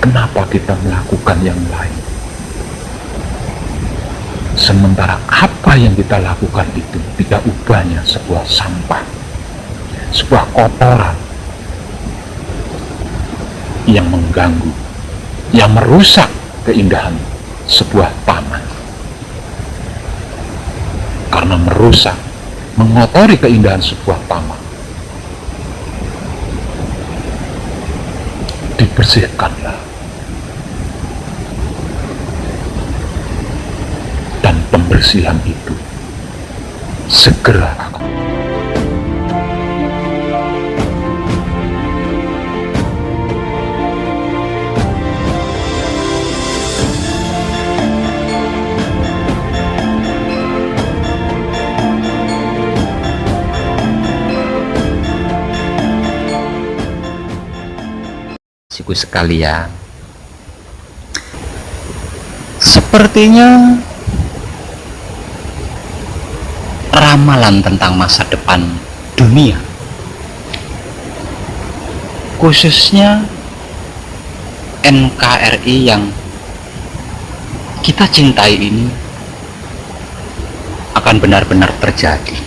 Kenapa kita melakukan yang lain? Sementara apa yang kita lakukan itu tidak ubahnya sebuah sampah, sebuah kotoran yang mengganggu, yang merusak keindahan sebuah taman. Karena merusak, mengotori keindahan sebuah taman, dibersihkanlah. Dan pembersihan itu segera akan siku sekalian. Sepertinya ramalan tentang masa depan dunia, khususnya NKRI yang kita cintai ini, akan benar-benar terjadi.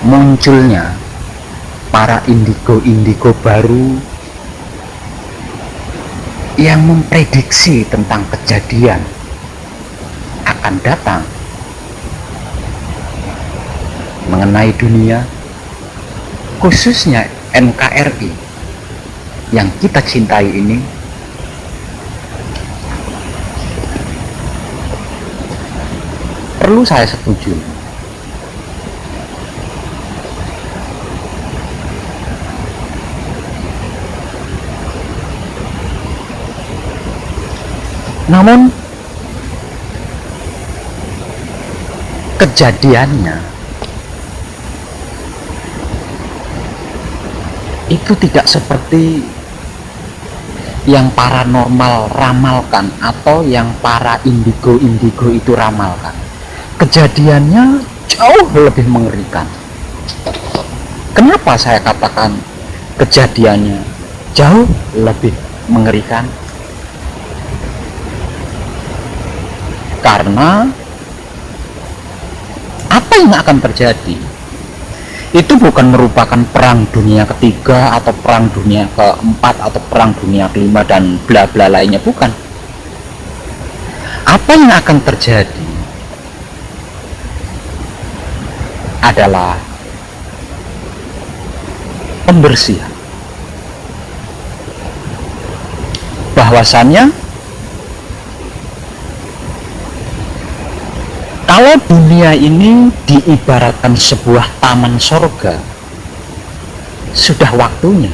Munculnya para indigo-indigo baru yang memprediksi tentang kejadian akan datang mengenai dunia, khususnya NKRI yang kita cintai ini, perlu saya setuju. Namun kejadiannya itu tidak seperti yang paranormal ramalkan atau yang para indigo-indigo itu ramalkan. Kejadiannya jauh lebih mengerikan. Kenapa saya katakan kejadiannya jauh lebih mengerikan? Karena apa yang akan terjadi itu bukan merupakan perang dunia ketiga atau perang dunia keempat atau perang dunia kelima dan bla bla lainnya, bukan. Apa yang akan terjadi adalah pembersihan. Bahwasannya kalau dunia ini diibaratkan sebuah taman sorga, sudah waktunya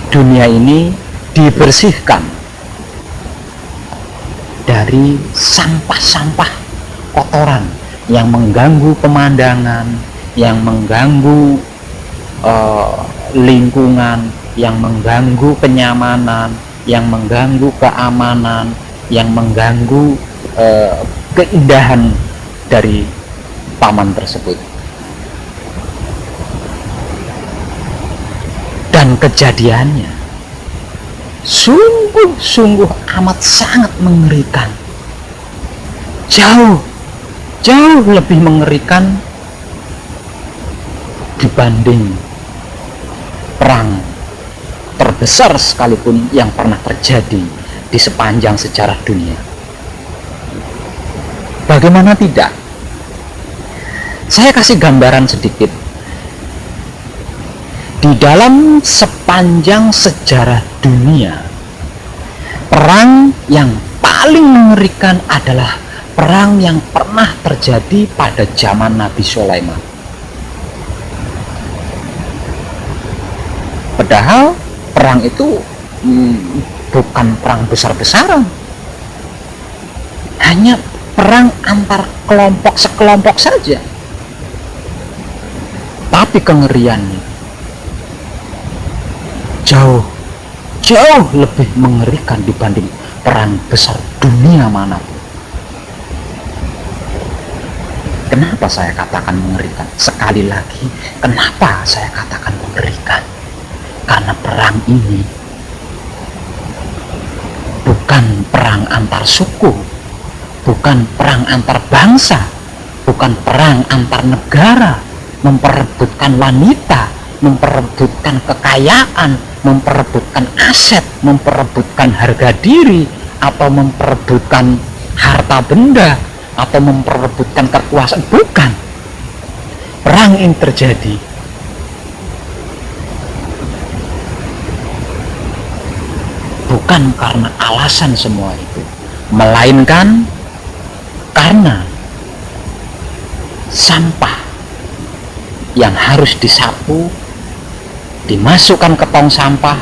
dunia ini dibersihkan dari sampah-sampah kotoran yang mengganggu pemandangan, yang mengganggu lingkungan, yang mengganggu kenyamanan, yang mengganggu keamanan, yang mengganggu keindahan dari taman tersebut. Dan kejadiannya sungguh amat sangat mengerikan, jauh lebih mengerikan dibanding perang terbesar sekalipun yang pernah terjadi di sepanjang sejarah dunia. Bagaimana tidak? Saya kasih gambaran sedikit. Di dalam sepanjang sejarah dunia, perang yang paling mengerikan adalah perang yang pernah terjadi pada zaman Nabi Sulaiman. Padahal perang itu bukan perang besar-besaran, hanya perang antar kelompok sekelompok saja. Tapi kengeriannya jauh lebih mengerikan dibanding perang besar dunia manapun. Kenapa saya katakan mengerikan? Sekali lagi, kenapa saya katakan mengerikan? Karena perang ini bukan perang antar suku, bukan perang antar bangsa, bukan perang antar negara, memperebutkan wanita, memperebutkan kekayaan, memperebutkan aset, memperebutkan harga diri, atau memperebutkan harta benda, atau memperebutkan kekuasaan. Bukan. Perang ini terjadi bukan karena alasan semua itu, melainkan karena sampah yang harus disapu dimasukkan ke tong sampah,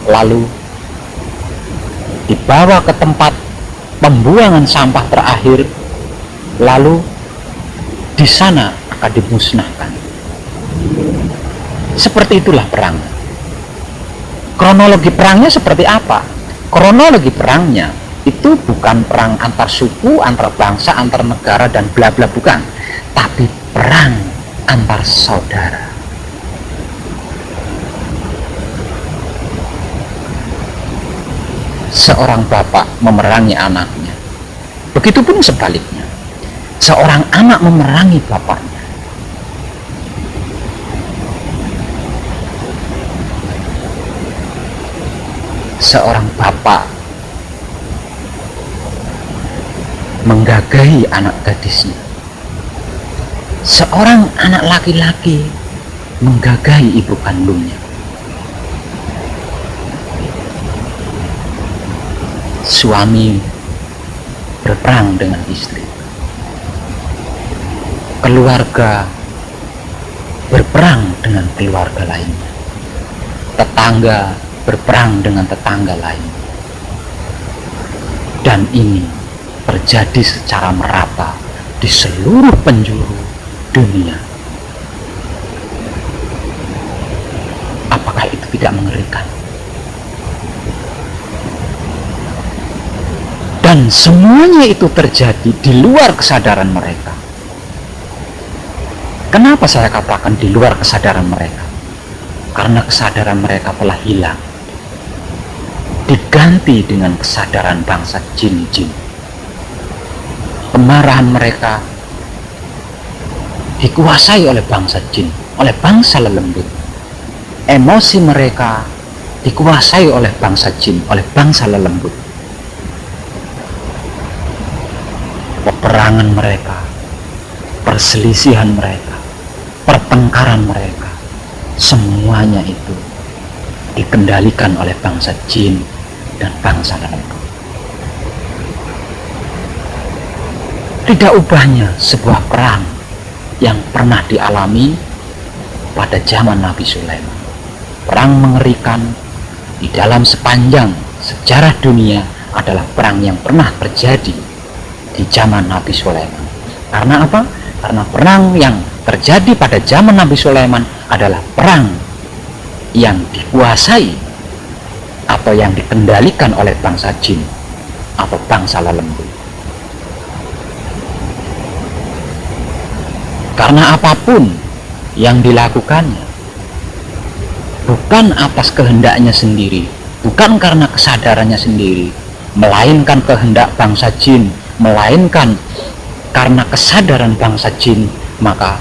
lalu dibawa ke tempat pembuangan sampah terakhir, lalu di sana akan dimusnahkan. Seperti itulah perang. Kronologi perangnya seperti apa? Kronologi perangnya itu bukan perang antar suku, antar bangsa, antar negara dan bla bla, bukan, tapi perang antar saudara. Seorang bapak memerangi anaknya, begitupun sebaliknya, seorang anak memerangi bapaknya. Seorang bapak menggagahi anak gadisnya, seorang anak laki-laki menggagahi ibu kandungnya. Suami berperang dengan istri, keluarga berperang dengan keluarga lainnya, tetangga berperang dengan tetangga lain, dan ini terjadi secara merata di seluruh penjuru dunia. Apakah itu tidak mengerikan? Dan semuanya itu terjadi di luar kesadaran mereka. Kenapa saya katakan di luar kesadaran mereka? Karena kesadaran mereka telah hilang, diganti dengan kesadaran bangsa jin-jin. Kemarahan mereka dikuasai oleh bangsa jin, oleh bangsa lelembut. Emosi mereka dikuasai oleh bangsa jin, oleh bangsa lelembut. Peperangan mereka, perselisihan mereka, pertengkaran mereka, semuanya itu dikendalikan oleh bangsa jin dan bangsa lelembut. Tidak ubahnya sebuah perang yang pernah dialami pada zaman Nabi Sulaiman. Perang mengerikan di dalam sepanjang sejarah dunia adalah perang yang pernah terjadi di zaman Nabi Sulaiman. Karena apa? Karena perang yang terjadi pada zaman Nabi Sulaiman adalah perang yang dikuasai atau yang dikendalikan oleh bangsa jin atau bangsa lelembut. Karena apapun yang dilakukannya bukan atas kehendaknya sendiri, bukan karena kesadarannya sendiri, melainkan kehendak bangsa jin, melainkan karena kesadaran bangsa jin, maka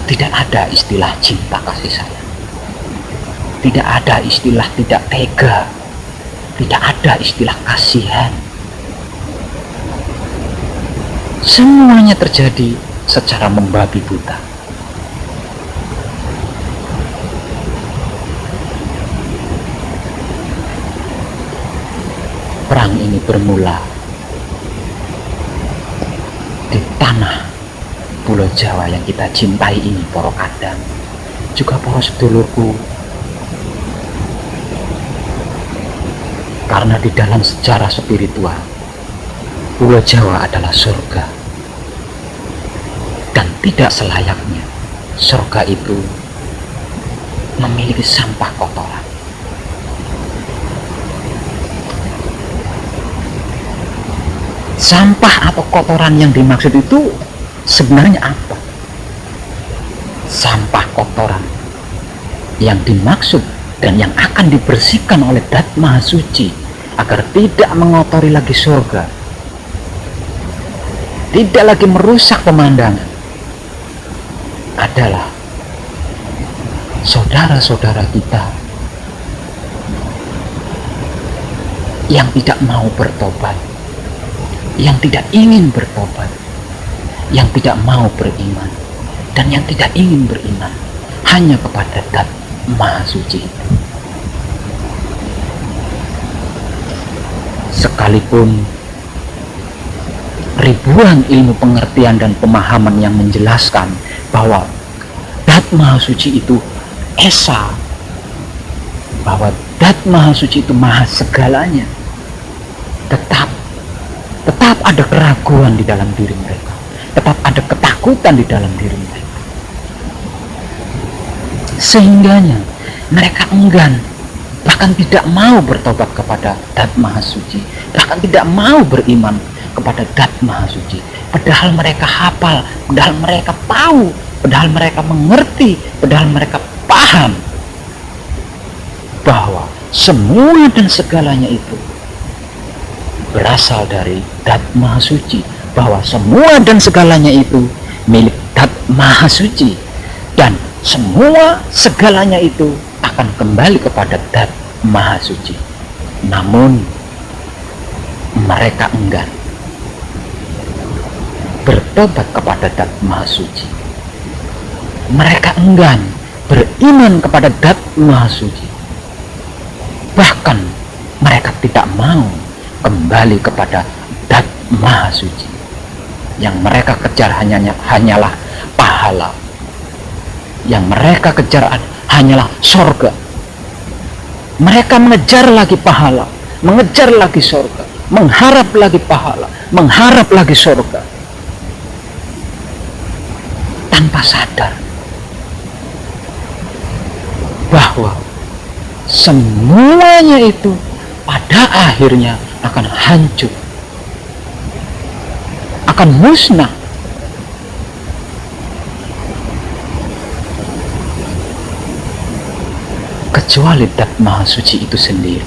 tidak ada istilah cinta kasih sayang, tidak ada istilah tidak tega, tidak ada istilah kasihan. Semuanya terjadi secara membabi buta. Perang ini bermula di tanah Pulau Jawa yang kita cintai ini, para kadang, juga para sedulurku. Karena di dalam sejarah spiritual, Pulau Jawa adalah surga, dan tidak selayaknya surga itu memiliki sampah kotoran. Sampah atau kotoran yang dimaksud itu sebenarnya apa? Sampah kotoran yang dimaksud dan yang akan dibersihkan oleh Dat Maha Suci agar tidak mengotori lagi surga, tidak lagi merusak pemandangan, adalah saudara-saudara kita yang tidak mau bertobat, yang tidak ingin bertobat, yang tidak mau beriman, dan yang tidak ingin beriman hanya kepada Dat Maha Suci. Sekalipun ribuan ilmu pengertian dan pemahaman yang menjelaskan bahwa Dat Maha Suci itu esa, bahwa Dat Maha Suci itu maha segalanya, tetap ada keraguan di dalam diri mereka, tetap ada ketakutan di dalam diri mereka. Sehingganya mereka enggan, bahkan tidak mau bertobat kepada Dat Maha Suci, bahkan tidak mau beriman kepada Dat Maha Suci. Padahal mereka hafal, padahal mereka tahu, padahal mereka mengerti, padahal mereka paham bahwa semua dan segalanya itu berasal dari Dat Maha Suci, bahwa semua dan segalanya itu milik Dat Maha Suci, dan semua segalanya itu akan kembali kepada Dat Maha Suci. Namun mereka enggan bertobat kepada Dat Maha Suci. Mereka enggan beriman kepada Dat Maha Suci. Bahkan mereka tidak mau kembali kepada Dat Maha Suci. Yang mereka kejar hanyalah pahala. Yang mereka kejar hanyalah sorga. Mereka mengejar lagi pahala, mengejar lagi sorga, mengharap lagi pahala, mengharap lagi sorga, tanpa sadar bahwa semuanya itu pada akhirnya akan hancur, akan musnah. Kecuali Dat Maha Suci itu sendiri,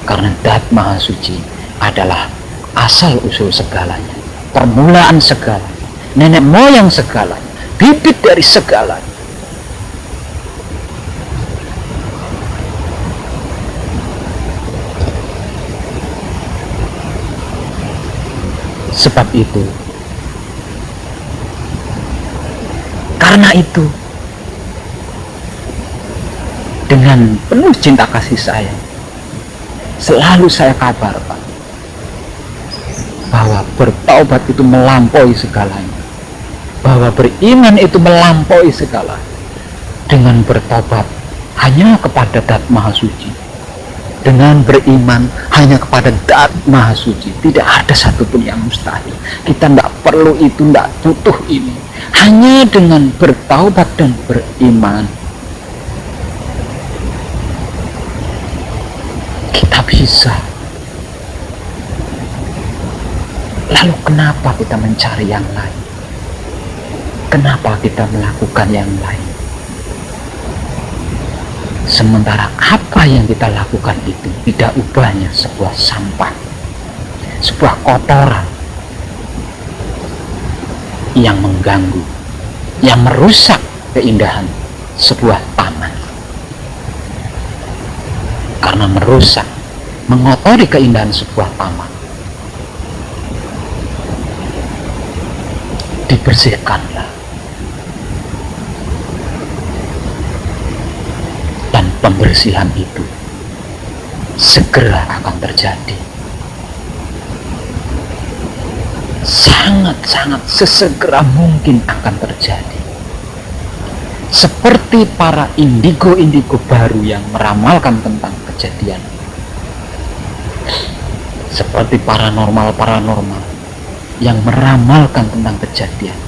karena Dat Maha Suci adalah asal usul segalanya, permulaan segalanya, nenek moyang segalanya, bibit dari segalanya. Sebab itu, karena itu, dengan penuh cinta kasih sayang, selalu saya kabarkan bahwa bertaubat itu melampaui segalanya, bahwa beriman itu melampaui segalanya. Dengan bertobat hanya kepada Dat Maha Suci, dengan beriman hanya kepada Dat Maha Suci, tidak ada satupun yang mustahil. Kita tidak perlu itu, tidak butuh ini. Hanya dengan bertaubat dan beriman kita bisa. Lalu kenapa kita mencari yang lain? Kenapa kita melakukan yang lain? Sementara apa yang kita lakukan itu tidak ubahnya sebuah sampah, sebuah kotoran yang mengganggu, yang merusak keindahan sebuah taman. Karena merusak, mengotori keindahan sebuah taman, dibersihkanlah, dan pembersihan itu segera akan terjadi. Sangat-sangat sesegera mungkin akan terjadi. Seperti para indigo-indigo baru yang meramalkan tentang kejadian, seperti paranormal yang meramalkan tentang kejadian.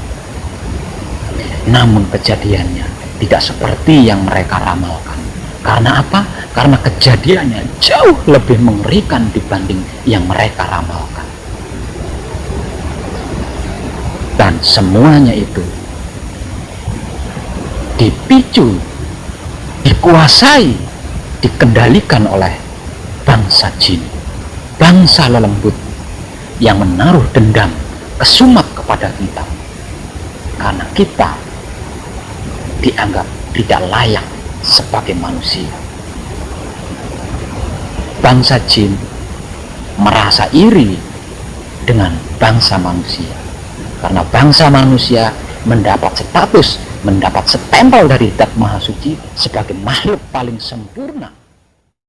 Namun kejadiannya tidak seperti yang mereka ramalkan. Karena apa? Karena kejadiannya jauh lebih mengerikan dibanding yang mereka ramalkan. Dan semuanya itu dipicu, dikuasai, dikendalikan oleh bangsa jin, bangsa lelembut yang menaruh dendam kesumat kepada kita karena kita dianggap tidak layak sebagai manusia. Bangsa jin merasa iri dengan bangsa manusia karena bangsa manusia mendapat status, mendapat stempel dari Zat Maha Suci sebagai makhluk paling sempurna